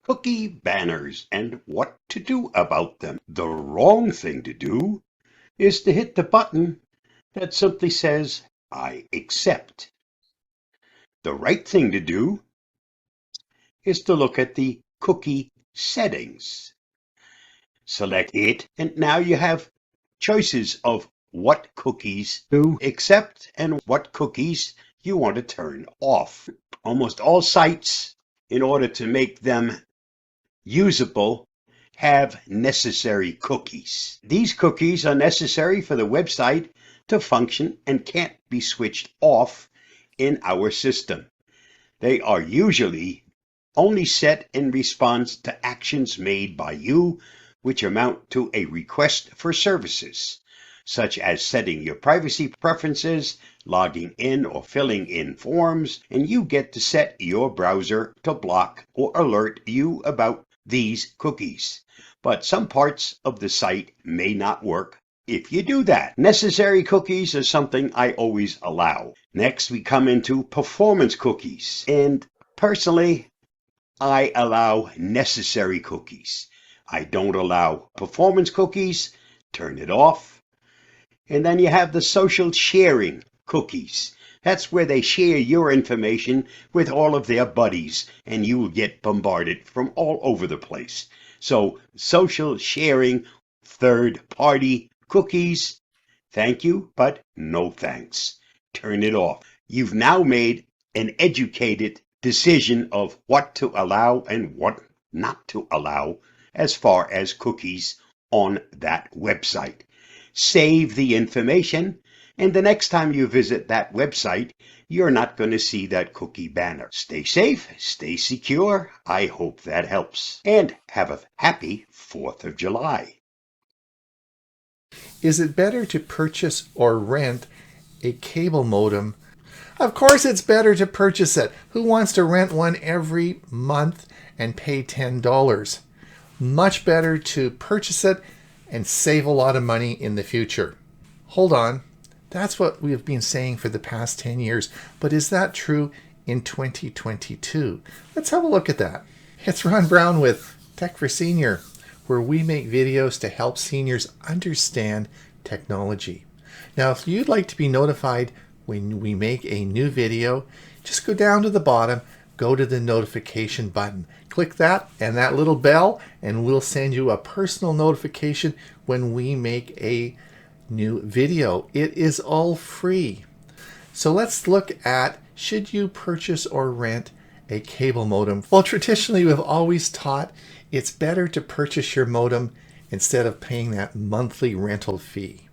Cookie banners and what to do about them. The wrong thing to do is to hit the button that simply says, I accept. The right thing to do is to look at the cookie settings. Select it, and now you have choices of what cookies to accept and what cookies you want to turn off. Almost all sites, in order to make them usable, have necessary cookies. These cookies are necessary for the website to function and can't be switched off in our system. They are usually only set in response to actions made by you, which amount to a request for services, such as setting your privacy preferences, logging in or filling in forms, and you get to set your browser to block or alert you about these cookies. But some parts of the site may not work if you do that. Necessary cookies are something I always allow. Next, we come into performance cookies. And personally, I allow necessary cookies. I don't allow performance cookies. Turn it off. And then you have the social sharing cookies. That's where they share your information with all of their buddies, and you will get bombarded from all over the place. So social sharing, third-party cookies, thank you, but no thanks. Turn it off. You've now made an educated decision of what to allow and what not to allow as far as cookies on that website. Save the information, and the next time you visit that website, you're not going to see that cookie banner. Stay safe, stay secure. I hope that helps. And have a happy 4th of July. Is it better to purchase or rent a cable modem? Of course it's better to purchase it. Who wants to rent one every month and pay $10? Much better to purchase it and save a lot of money in the future. Hold on. That's what we have been saying for the past 10 years. But is that true in 2022? Let's have a look at that. It's Ron Brown with Tech for Senior, where we make videos to help seniors understand technology. Now, if you'd like to be notified when we make a new video, just go down to the bottom, go to the notification button. Click that and that little bell, and we'll send you a personal notification when we make a new video. It is all free. So let's look at, should you purchase or rent a cable modem? Well, traditionally we've always taught it's better to purchase your modem instead of paying that monthly rental fee.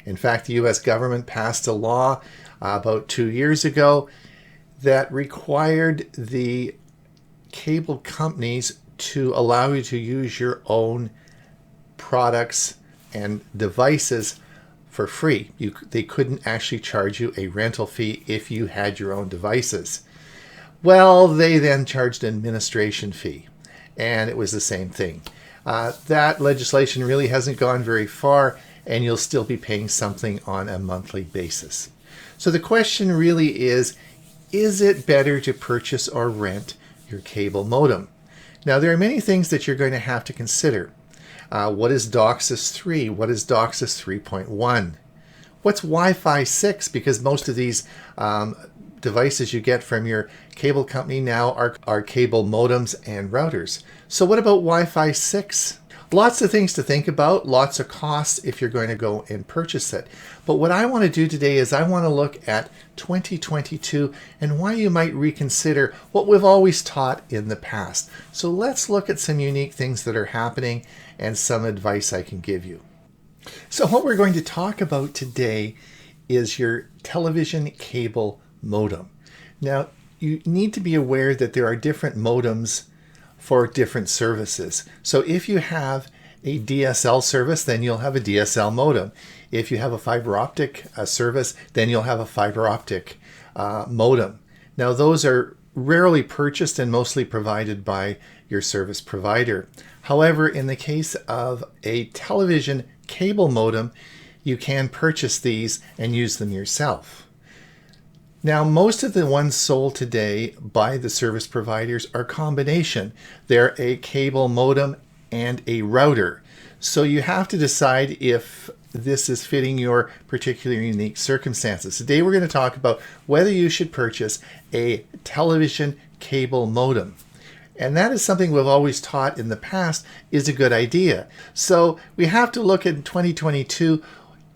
In fact, the US government passed a law about 2 years ago that required the cable companies to allow you to use your own products and devices for free. They couldn't actually charge you a rental fee if you had your own devices. Well, they then charged an administration fee, and it was the same thing. That legislation really hasn't gone very far, and you'll still be paying something on a monthly basis. So the question really is it better to purchase or rent your cable modem? Now, there are many things that you're going to have to consider. What is DOCSIS 3? What is DOCSIS 3.1? What's Wi-Fi 6? Because most of these devices you get from your cable company now are cable modems and routers. So what about Wi-Fi 6? Lots of things to think about, lots of costs if you're going to go and purchase it. But what I want to do today is I want to look at 2022 and why you might reconsider what we've always taught in the past. So let's look at some unique things that are happening and some advice I can give you. So what we're going to talk about today is your television cable modem. Now, you need to be aware that there are different modems for different services. So if you have a DSL service, then you'll have a DSL modem. If you have a fiber optic service, then you'll have a fiber optic modem. Now, those are rarely purchased and mostly provided by your service provider. However, in the case of a television cable modem, you can purchase these and use them yourself. Now, most of the ones sold today by the service providers are combination. They're a cable modem and a router. So you have to decide if this is fitting your particular unique circumstances. Today we're going to talk about whether you should purchase a television cable modem. And that is something we've always taught in the past is a good idea. So we have to look at 2022,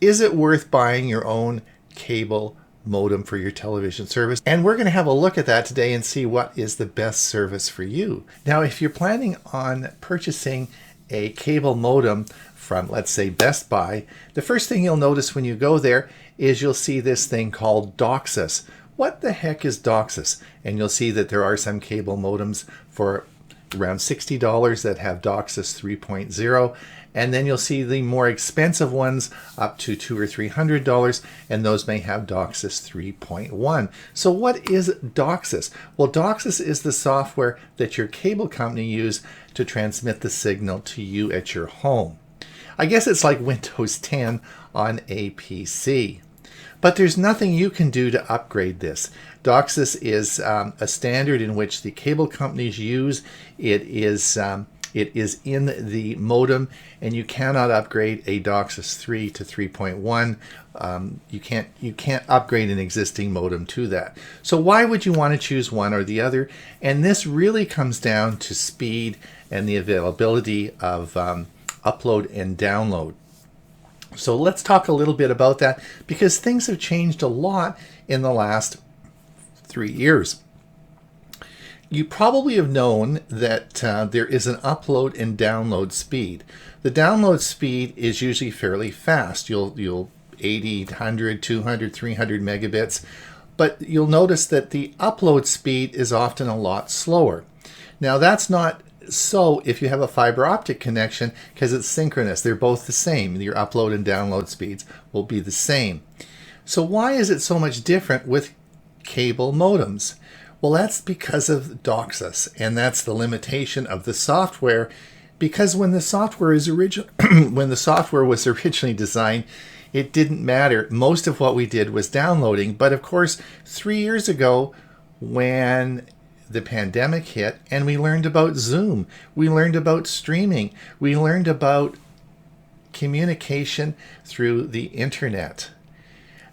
is it worth buying your own cable modem for your television service? And we're going to have a look at that today and see what is the best service for you. Now, if you're planning on purchasing a cable modem from, let's say, Best Buy, the first thing you'll notice when you go there is you'll see this thing called DOCSIS. What the heck is DOCSIS? And you'll see that there are some cable modems for around $60 that have DOCSIS 3.0, and then you'll see the more expensive ones up to $200 or $300, and those may have DOCSIS 3.1. So what is DOCSIS? Well, DOCSIS is the software that your cable company uses to transmit the signal to you at your home. I guess it's like Windows 10 on a PC. But there's nothing you can do to upgrade this. DOCSIS is a standard in which the cable companies use. It is in the modem, and you cannot upgrade a DOCSIS 3 to 3.1. You can't upgrade an existing modem to that. So why would you want to choose one or the other? And this really comes down to speed and the availability of upload and download. So let's talk a little bit about that, because things have changed a lot in the last 3 years. You probably have known that there is an upload and download speed. The download speed is usually fairly fast. You'll 80, 100, 200, 300 megabits, but you'll notice that the upload speed is often a lot slower. Now that's not so if you have a fiber optic connection, because it's synchronous. They're both the same. Your upload and download speeds will be the same. So why is it so much different with cable modems? Well, that's because of DOCSIS, and that's the limitation of the software, because when the software is when the software was originally designed, it didn't matter. Most of what we did was downloading. But of course, 3 years ago, when the pandemic hit and we learned about Zoom, we learned about streaming, we learned about communication through the internet.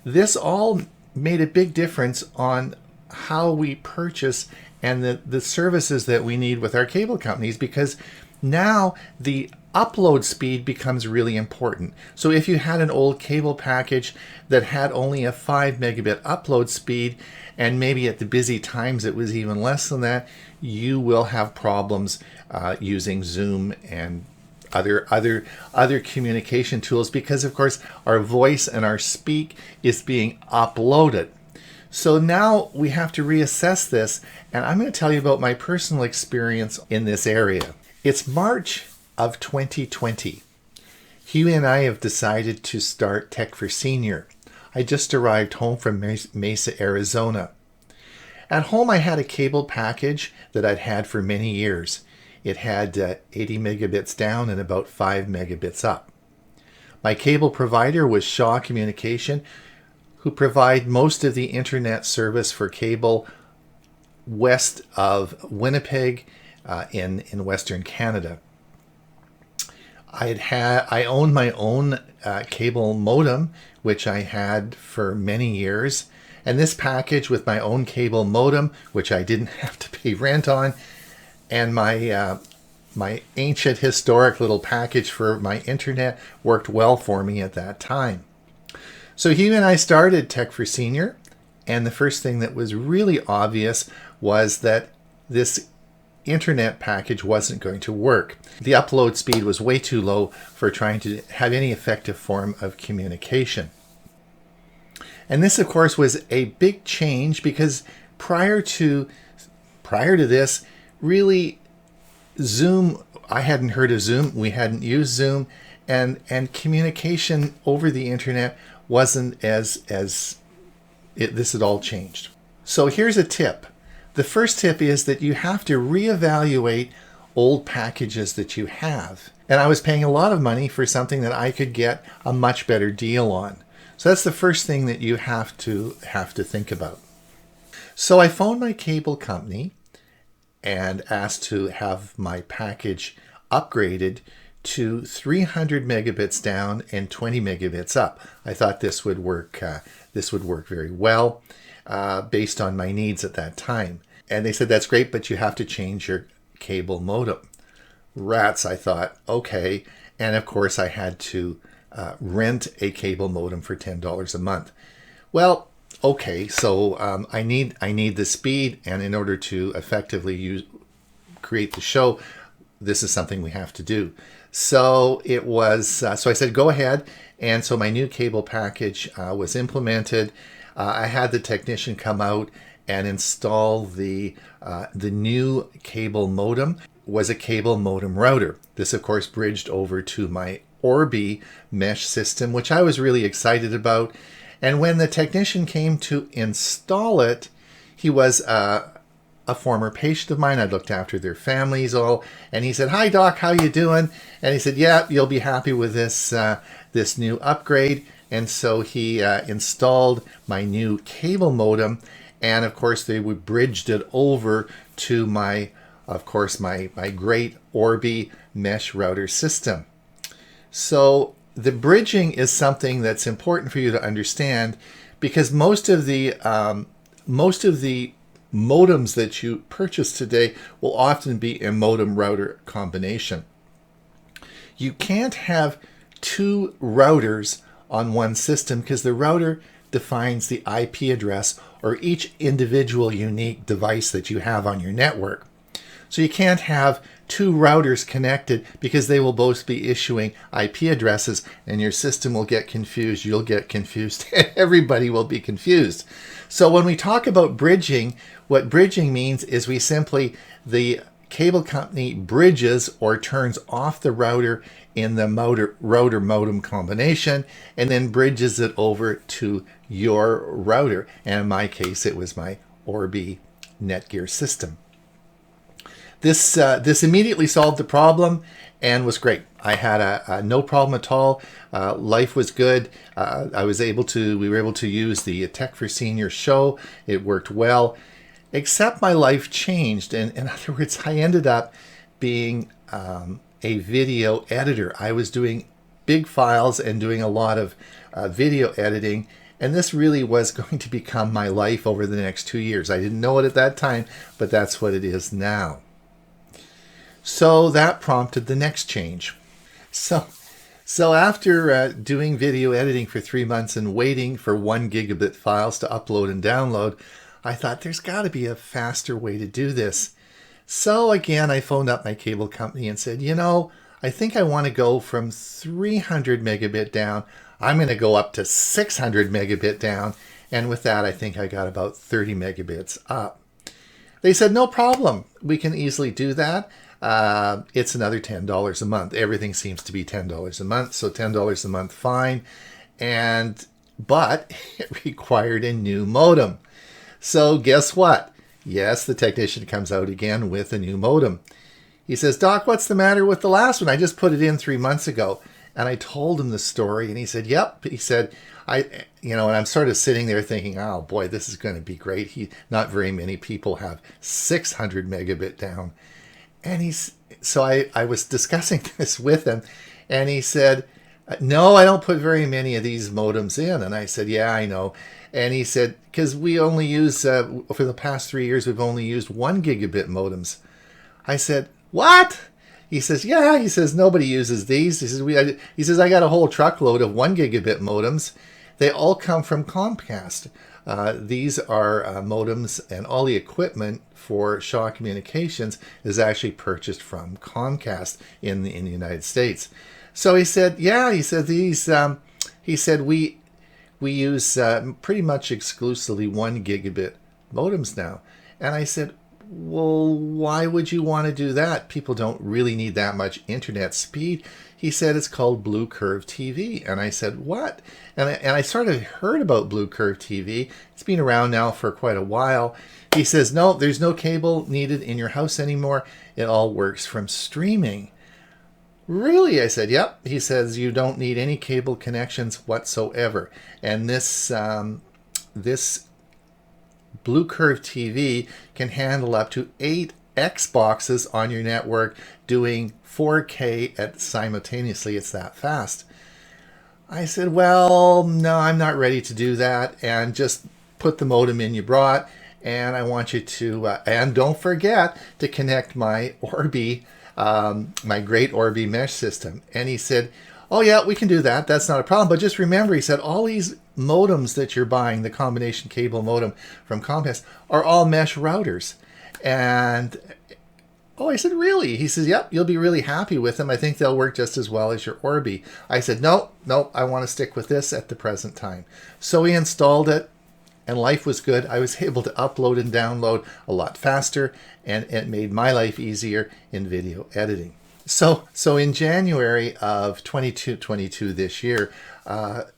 This all made a big difference on how we purchase and the services that we need with our cable companies, because now the upload speed becomes really important. So if you had an old cable package that had only a 5 megabit upload speed, and maybe at the busy times it was even less than that, you will have problems using Zoom and other communication tools, because of course our voice and our speak is being uploaded. So now we have to reassess this, and I'm going to tell you about my personal experience in this area. It's March of 2020. Hewie and I have decided to start Tech for Senior. I just arrived home from Mesa, Arizona. At home, I had a cable package that I'd had for many years. It had 80 megabits down and about 5 megabits up. My cable provider was Shaw Communication, who provide most of the internet service for cable west of Winnipeg in Western Canada. I owned my own cable modem, which I had for many years. And this package with my own cable modem, which I didn't have to pay rent on, and my ancient historic little package for my internet worked well for me at that time. So Hewie and I started Tech for Senior, and the first thing that was really obvious was that this internet package wasn't going to work. The upload speed was way too low for trying to have any effective form of communication. And this, of course, was a big change, because prior to this, really, Zoom, I hadn't heard of Zoom, we hadn't used Zoom, and communication over the internet wasn't this had all changed. So here's a tip. The first tip is that you have to reevaluate old packages that you have. And I was paying a lot of money for something that I could get a much better deal on. So that's the first thing that you have to think about. So I phoned my cable company and asked to have my package upgraded to 300 megabits down and 20 megabits up. I thought this would work. This would work very well based on my needs at that time. And they said, that's great, but you have to change your cable modem. Rats, I thought, okay. And of course, I had to rent a cable modem for $10 a month. Well, okay, so I need the speed, and in order to effectively create the show, this is something we have to do. So it was. So I said, go ahead, and so my new cable package was implemented. I had the technician come out and install the new cable modem. Was a cable modem router. This, of course, bridged over to my Orbi mesh system, which I was really excited about. And when the technician came to install it, he was a former patient of mine. I looked after their families all, and he said, "Hi, Doc, how you doing?" And he said, "Yeah, you'll be happy with this this new upgrade." And so he installed my new cable modem, and of course they would bridged it over to my great Orbi mesh router system. So the bridging is something that's important for you to understand, because most of the modems that you purchase today will often be a modem router combination. You can't have two routers on one system because the router defines the IP address or each individual unique device that you have on your network. So you can't have two routers connected because they will both be issuing IP addresses, and your system will get confused, you'll get confused, and everybody will be confused. So when we talk about bridging, what bridging means is the cable company bridges or turns off the router in the router modem combination and then bridges it over to your router. And in my case, it was my Orbi Netgear system. This immediately solved the problem and was great. I had no problem at all. Life was good. We were able to use the Tech for Seniors show. It worked well, except my life changed. And in other words, I ended up being a video editor. I was doing big files and doing a lot of video editing. And this really was going to become my life over the next 2 years. I didn't know it at that time, but that's what it is now. So that prompted the next change. So after doing video editing for 3 months and waiting for 1 gigabit files to upload and download, I thought there's got to be a faster way to do this. So again, I phoned up my cable company and said, I think I want to go from 300 megabit down. I'm going to go up to 600 megabit down. And with that, I think I got about 30 megabits up. They said, no problem. We can easily do that. It's another $10 a month. Everything seems to be $10 a month. So $10 a month, fine. But it required a new modem. So guess what? Yes, the technician comes out again with a new modem. He says, "Doc, what's the matter with the last one? I just put it in 3 months ago." And I told him the story, and he said, "Yep." He said, and I'm sort of sitting there thinking, oh boy, this is going to be great. Not very many people have 600 megabit down. And I was discussing this with him, and he said, "No, I don't put very many of these modems in." And I said, "Yeah, I know." And he said, "Because we only use, for the past 3 years, we've only used 1 gigabit modems." I said, "What?" He says, "Yeah." He says, "Nobody uses these." He says, "I got a whole truckload of 1 gigabit modems. They all come from Comcast. These are modems, and all the equipment for Shaw Communications is actually purchased from Comcast in the United States." So he said, "Yeah." He said, we use pretty much exclusively 1 gigabit modems now." And I said, "Well, why would you want to do that? People don't really need that much internet speed." He said, "It's called Blue Curve TV." And I said, "What?" And I sort of heard about Blue Curve TV. It's been around now for quite a while. He says, "No, there's no cable needed in your house anymore. It all works from streaming." "Really?" I said, "Yep." He says, "You don't need any cable connections whatsoever." And this ℠𝕠𝕟 TV can handle up to 8 Xboxes on your network doing 4K simultaneously. It's that fast. I said, well, no, I'm not ready to do that, and just put the modem in you brought, and I want you to, and don't forget to connect my ℠𝕠𝕠𝕝, my great ℠𝕠𝕠𝕝 mesh system. And he said, oh yeah, we can do that. That's not a problem. But just remember, he said, all these modems that you're buying, the combination cable modem from Comcast, are all mesh routers. And oh, I said, really? He says, yep, you'll be really happy with them. I think they'll work just as well as your ℠𝕠𝕠𝕝. I said, no, I want to stick with this at the present time. So we installed it, and life was good. I was able to upload and download a lot faster, and it made my life easier in video editing. So in January of 2022 this year,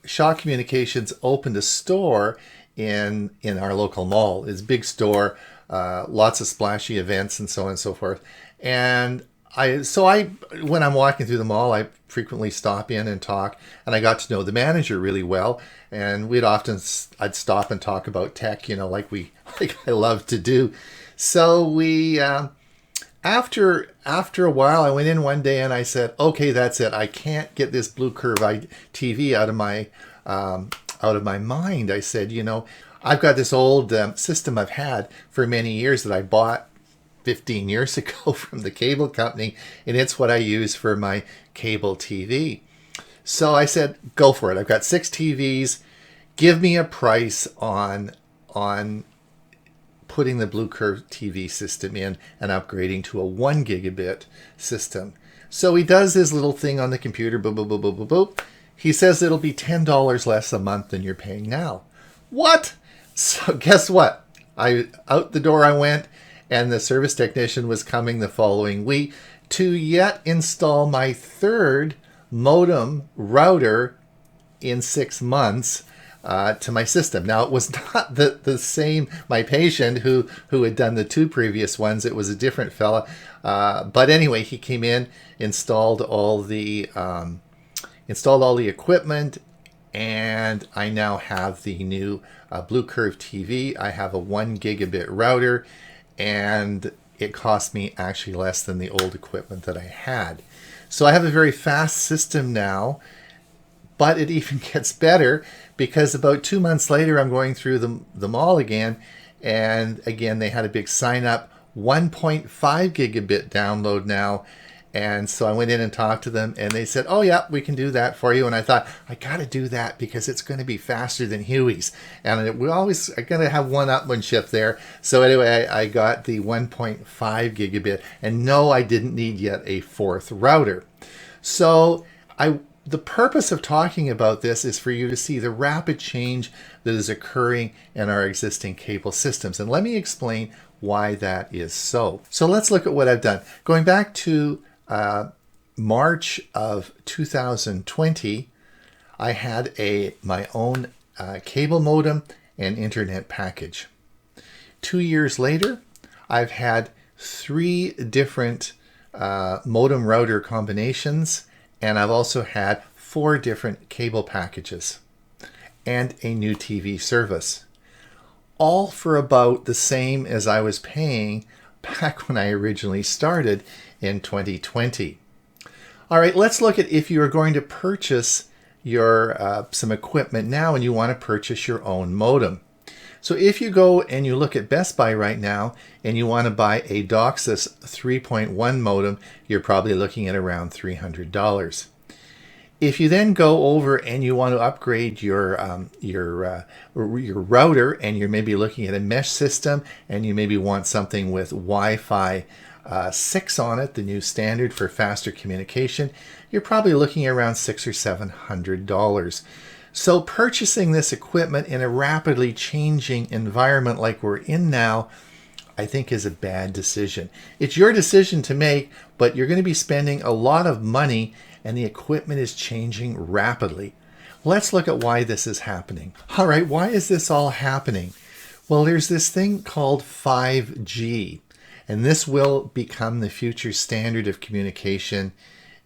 Shaw Communications opened a store in our local mall. It's a big store, lots of splashy events and so on and so forth. And when I'm walking through the mall, I frequently stop in and talk, and I got to know the manager really well. And I'd stop and talk about tech, like I love to do. So we, after a while, I went in one day and I said, okay, that's it. I can't get this ℠𝕠𝕟 TV out of my mind. I said, I've got this old system I've had for many years that I bought 15 years ago from the cable company, and it's what I use for my cable TV. So I said, go for it. I've got 6 TVs. Give me a price on putting the ℠𝕠𝕟 TV system in and upgrading to a 1 gigabit system. So he does his little thing on the computer, boop, boop, boop, boop, boop, boop. He says it'll be $10 less a month than you're paying now. What? So guess what? Out the door I went, and the service technician was coming the following week to yet install my 3rd modem router in 6 months to my system. Now, it was not the same, my patient who had done the 2 previous ones. It was a different fella. But anyway, he came in, installed all the equipment, and I now have the new ℠𝕠𝕟 TV. I have a 1 gigabit router, and it cost me actually less than the old equipment that I had. So I have a very fast system now, but it even gets better because about 2 months later, I'm going through the mall again, and again, they had a big sign up, 1.5 gigabit download now. And so I went in and talked to them, and they said, oh yeah, we can do that for you. And I thought, I got to do that because it's going to be faster than Hewie's. And we always are going to have one-upmanship there. So anyway, I got the 1.5 gigabit, and no, I didn't need yet a 4th router. So the purpose of talking about this is for you to see the rapid change that is occurring in our existing cable systems. And let me explain why that is so. So let's look at what I've done. Going back to March of 2020, I had my own cable modem and internet package. 2 years later, I've had 3 different modem router combinations, and I've also had 4 different cable packages and a new TV service, all for about the same as I was paying back when I originally started in 2020. All right, let's look at if you are going to purchase your some equipment now and you want to purchase your own modem. So if you go and you look at Best Buy right now and you want to buy a DOCSIS 3.1 modem, you're probably looking at around $300. If you then go over and you want to upgrade your router, and you're maybe looking at a mesh system, and you maybe want something with Wi-Fi 6 on it, the new standard for faster communication, you're probably looking at around $600 or $700. So purchasing this equipment in a rapidly changing environment like we're in now, I think is a bad decision. It's your decision to make, but you're going to be spending a lot of money, and the equipment is changing rapidly. Let's look at why this is happening. All right, why is this all happening? Well, there's this thing called 5G, and this will become the future standard of communication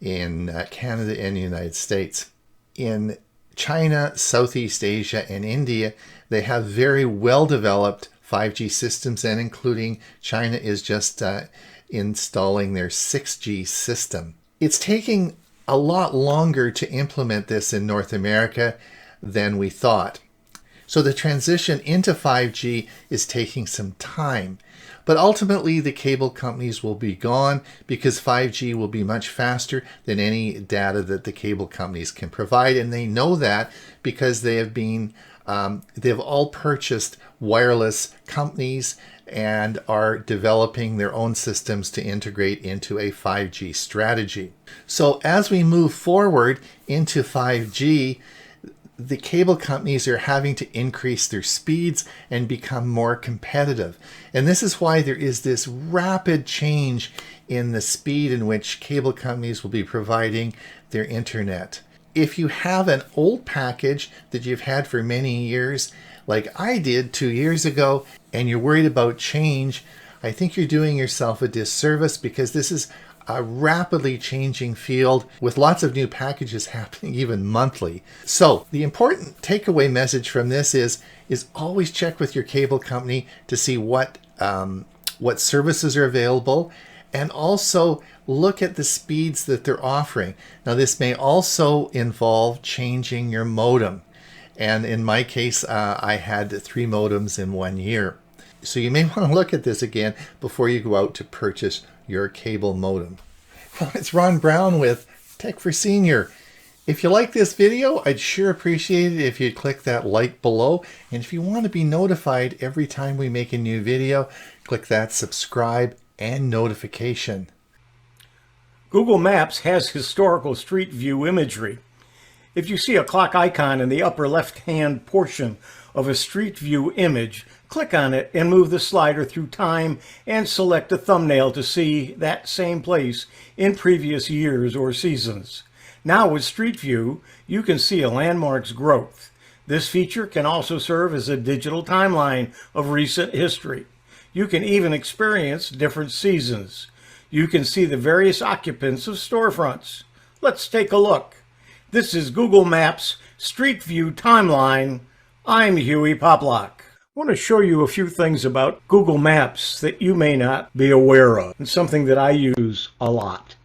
in Canada and the United States. In China, Southeast Asia, and India, they have very well-developed 5G systems, and including China is just installing their 6G system. It's taking a lot longer to implement this in North America than we thought. So the transition into 5G is taking some time. But ultimately, the cable companies will be gone because 5G will be much faster than any data that the cable companies can provide. And they know that because they have been, they've all purchased wireless companies and are developing their own systems to integrate into a 5G strategy. So as we move forward into 5G, the cable companies are having to increase their speeds and become more competitive. And this is why there is this rapid change in the speed in which cable companies will be providing their internet. If you have an old package that you've had for many years, like I did 2 years ago, and you're worried about change, I think you're doing yourself a disservice, because this is a rapidly changing field with lots of new packages happening even monthly. So the important takeaway message from this is always check with your cable company to see what services are available, and also look at the speeds that they're offering. Now this may also involve changing your modem. And in my case, I had 3 modems in 1 year. So you may want to look at this again before you go out to purchase your cable modem. Well, it's Ron Brown with Tech for Senior. If you like this video, I'd sure appreciate it if you'd click that like below. And if you want to be notified every time we make a new video, click that subscribe and notification. Google Maps has historical street view imagery. If you see a clock icon in the upper left-hand portion of a street view image, click on it and move the slider through time and select a thumbnail to see that same place in previous years or seasons. Now with Street View, you can see a landmark's growth. This feature can also serve as a digital timeline of recent history. You can even experience different seasons. You can see the various occupants of storefronts. Let's take a look. This is Google Maps Street View Timeline. I'm Hewie Poplock. I want to show you a few things about Google Maps that you may not be aware of, and something that I use a lot.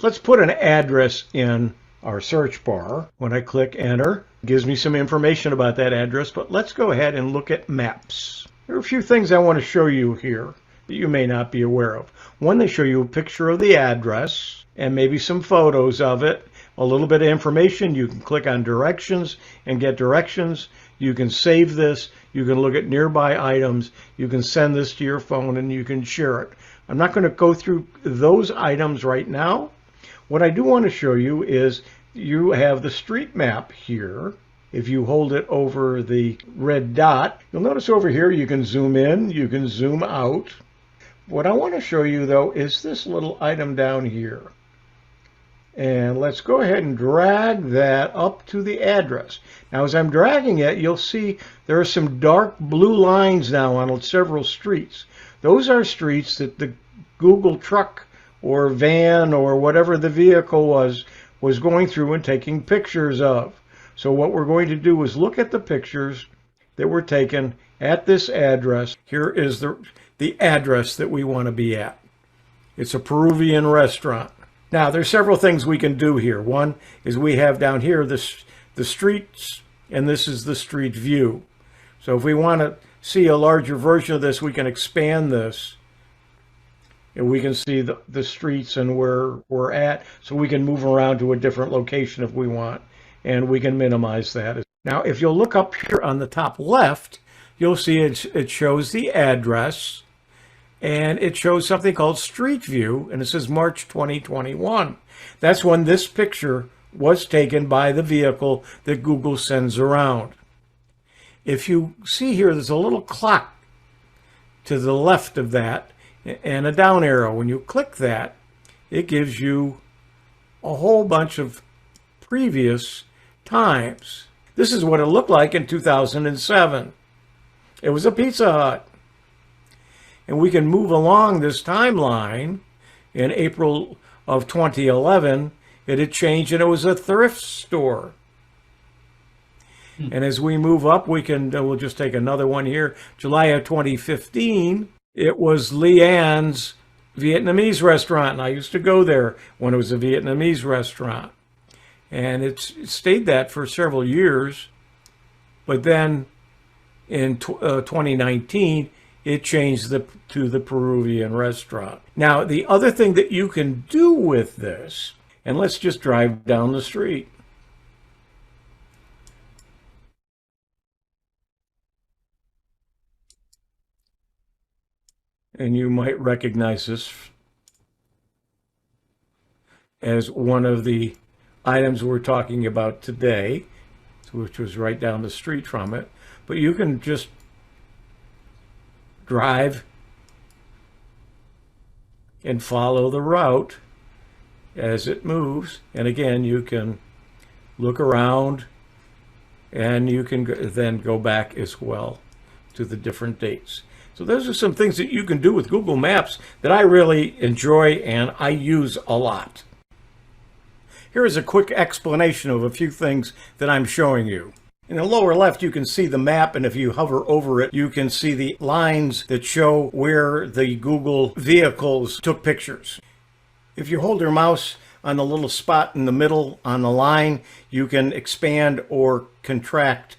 Let's put an address in our search bar. When I click enter, it gives me some information about that address, but let's go ahead and look at maps. There are a few things I want to show you here that you may not be aware of. One, they show you a picture of the address and maybe some photos of it, a little bit of information. You can click on directions and get directions. You can save this. You can look at nearby items. You can send this to your phone and you can share it. I'm not going to go through those items right now. What I do want to show you is you have the street map here. If you hold it over the red dot, you'll notice over here you can zoom in, you can zoom out. What I want to show you though is this little item down here. And let's go ahead and drag that up to the address. Now as I'm dragging it, you'll see there are some dark blue lines now on several streets. Those are streets that the Google truck or van or whatever the vehicle was going through and taking pictures of. So what we're going to do is look at the pictures that were taken at this address. Here is the address that we want to be at. It's a Peruvian restaurant. Now, there's several things we can do here. One is we have down here the streets, and this is the street view. So if we want to see a larger version of this, we can expand this. And we can see the streets and where we're at. So we can move around to a different location if we want. And we can minimize that. Now, if you'll look up here on the top left, you'll see it shows the address. And it shows something called Street View, and it says March 2021. That's when this picture was taken by the vehicle that Google sends around. If you see here, there's a little clock to the left of that and a down arrow. When you click that, it gives you a whole bunch of previous times. This is what it looked like in 2007. It was a Pizza Hut. And we can move along this timeline. In April of 2011, it had changed and it was a thrift store. And as we move up, we'll just take another one here. July of 2015, it was Leanne's Vietnamese restaurant. And I used to go there when it was a Vietnamese restaurant. And it stayed that for several years. But then in 2019, it changed to the Peruvian restaurant. Now, the other thing that you can do with this, and let's just drive down the street. And you might recognize this as one of the items we're talking about today, which was right down the street from it. But you can just drive and follow the route as it moves. And again, you can look around, and you can then go back as well to the different dates. So those are some things that you can do with Google Maps that I really enjoy and I use a lot. Here is a quick explanation of a few things that I'm showing you. In the lower left, you can see the map, and if you hover over it, you can see the lines that show where the Google vehicles took pictures. If you hold your mouse on the little spot in the middle on the line, you can expand or contract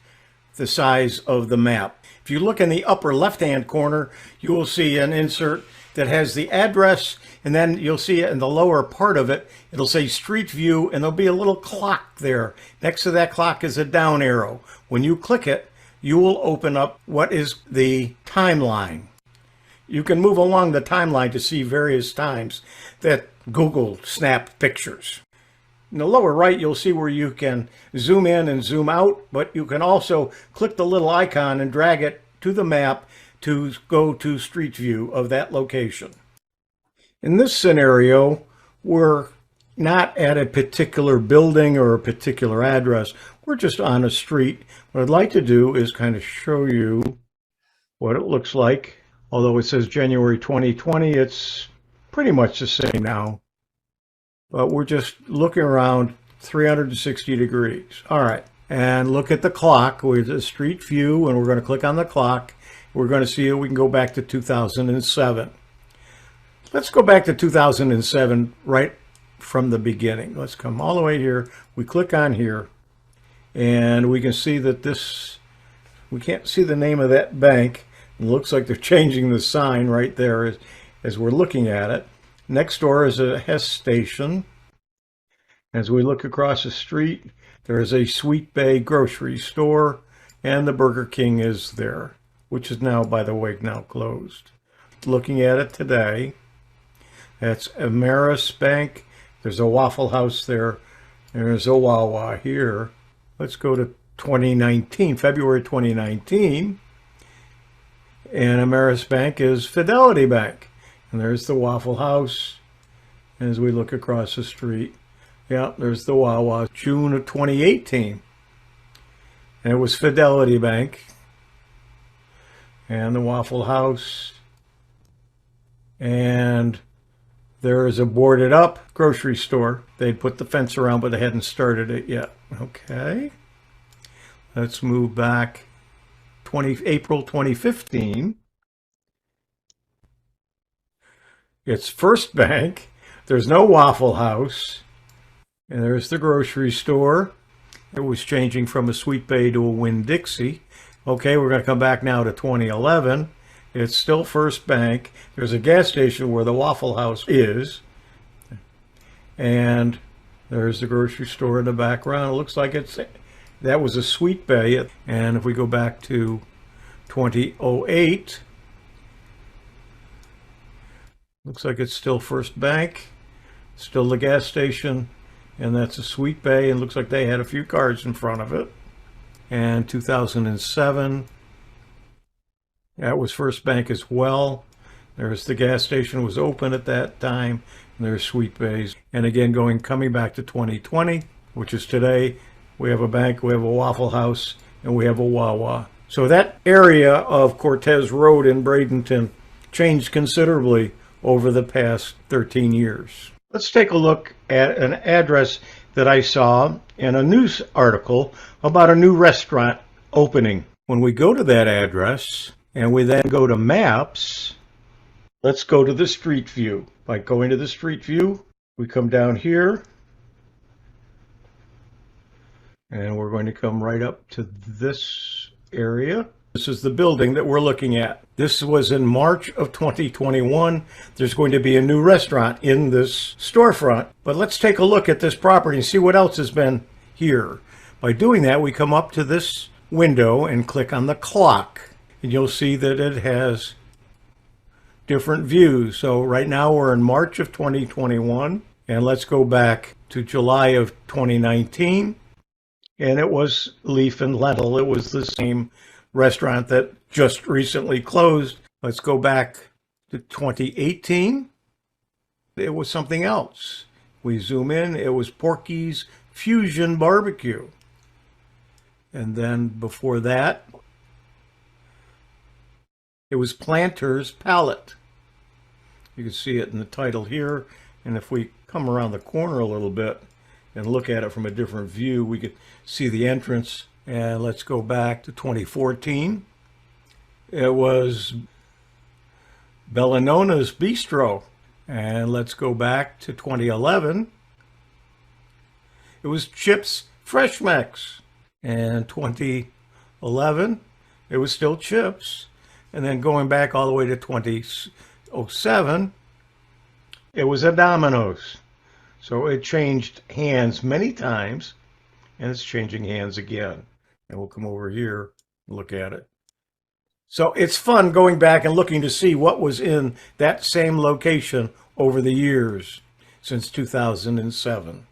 the size of the map. If you look in the upper left-hand corner, you will see an insert that has the address, and then you'll see it in the lower part of it. It'll say Street View, and there'll be a little clock there. Next to that clock is a down arrow. When you click it, you will open up what is the timeline. You can move along the timeline to see various times that Google snapped pictures. In the lower right, you'll see where you can zoom in and zoom out, but you can also click the little icon and drag it to the map to go to Street View of that location. In this scenario, we're not at a particular building or a particular address. We're just on a street. What I'd like to do is kind of show you what it looks like. Although it says January 2020, it's pretty much the same now. But we're just looking around 360 degrees. All right, and look at the clock with the Street View, and we're going to click on the clock. We're going to see it. We can go back to 2007. Let's go back to 2007 right from the beginning. Let's come all the way here. We click on here, and we can see that we can't see the name of that bank. It looks like they're changing the sign right there as we're looking at it. Next door is a Hess station. As we look across the street, there is a Sweet Bay grocery store, and the Burger King is there, which is now, by the way, now closed. Looking at it today, that's Ameris Bank. There's a Waffle House there. There's a Wawa here. Let's go to 2019, February 2019. And Ameris Bank is Fidelity Bank. And there's the Waffle House. As we look across the street, yeah, there's the Wawa. June of 2018. And it was Fidelity Bank. And the Waffle House. And there is a boarded up grocery store. They'd put the fence around, but they hadn't started it yet. Okay. Let's move back. April 2015. It's First Bank. There's no Waffle House. And there's the grocery store. It was changing from a Sweet Bay to a Winn-Dixie. Okay, we're going to come back now to 2011. It's still First Bank. There's a gas station where the Waffle House is. And there's the grocery store in the background. It looks like that was a Sweet Bay. And if we go back to 2008, looks like it's still First Bank, still the gas station, and that's a Sweet Bay, and looks like they had a few cars in front of it. And 2007, that was First Bank as well. There's the gas station was open at that time, and there's Sweet Bays. And again, coming back to 2020, which is today, we have a bank, we have a Waffle House, and we have a Wawa. So that area of Cortez Road in Bradenton changed considerably over the past 13 years. Let's take a look at an address that I saw and a news article about a new restaurant opening. When we go to that address and we then go to maps, let's go to the street view. By going to the street view, we come down here and we're going to come right up to this area. This is the building that we're looking at. This was in March of 2021. There's going to be a new restaurant in this storefront. But let's take a look at this property and see what else has been here. By doing that, we come up to this window and click on the clock. And you'll see that it has different views. So right now we're in March of 2021. And let's go back to July of 2019. And it was Leaf and Lentil. It was the same restaurant that just recently closed. Let's go back to 2018. It was something else. We zoom in, it was Porky's Fusion Barbecue. And then before that, it was Planter's Palette. You can see it in the title here. And if we come around the corner a little bit and look at it from a different view, we could see the entrance. And let's go back to 2014. It was Bellinona's Bistro. And let's go back to 2011. It was Chips Fresh Mix. And 2011, it was still Chips. And then going back all the way to 2007, it was a Domino's. So it changed hands many times, and it's changing hands again. And we'll come over here and look at it. So it's fun going back and looking to see what was in that same location over the years since 2007.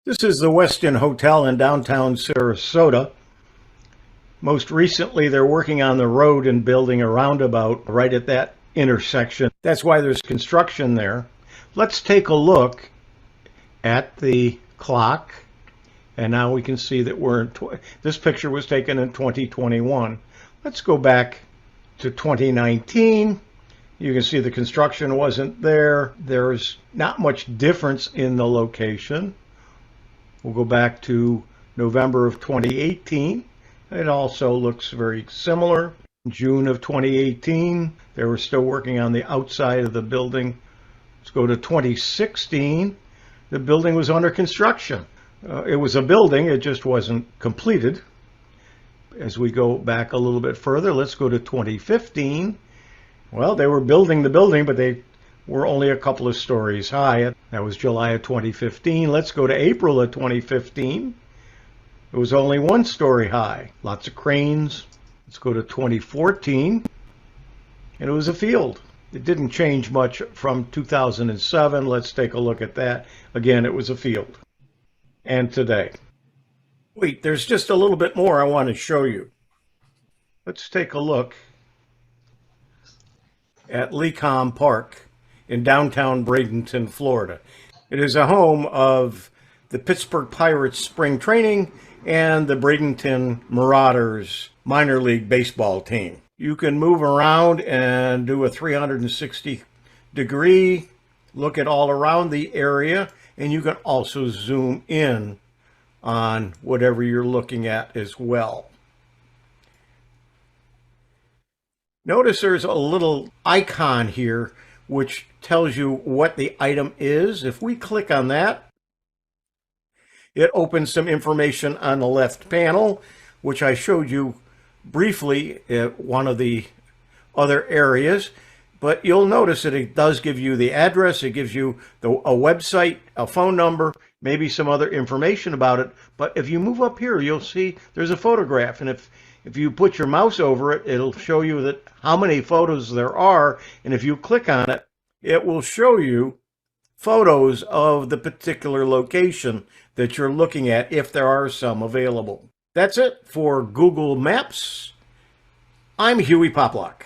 This is the Westin Hotel in downtown Sarasota. Most recently, they're working on the road and building a roundabout right at that intersection. That's why there's construction there. Let's take a look at the clock. And now we can see that we're in this picture was taken in 2021. Let's go back to 2019. You can see the construction wasn't there. There's not much difference in the location. We'll go back to November of 2018. It also looks very similar. June of 2018, they were still working on the outside of the building. Let's go to 2016. The building was under construction. It was a building, it just wasn't completed. As we go back a little bit further, let's go to 2015. Well, they were building the building, but they were only a couple of stories high. That was July of 2015. Let's go to April of 2015. It was only 1 story high. Lots of cranes. Let's go to 2014. And it was a field. It didn't change much from 2007. Let's take a look at that. Again, it was a field. And today. Wait, there's just a little bit more I want to show you. Let's take a look at Lecom Park in downtown Bradenton, Florida. It is a home of the Pittsburgh Pirates spring training and the Bradenton Marauders minor league baseball team. You can move around and do a 360-degree look at all around the area, and you can also zoom in on whatever you're looking at as well. Notice there's a little icon here which tells you what the item is. If we click on that, it opens some information on the left panel, which I showed you briefly at one of the other areas. But you'll notice that it does give you the address, it gives you a website, a phone number, maybe some other information about it. But if you move up here, you'll see there's a photograph. And if you put your mouse over it, it'll show you that how many photos there are. And if you click on it, it will show you photos of the particular location that you're looking at, if there are some available. That's it for Google Maps. I'm Hewie Poplock.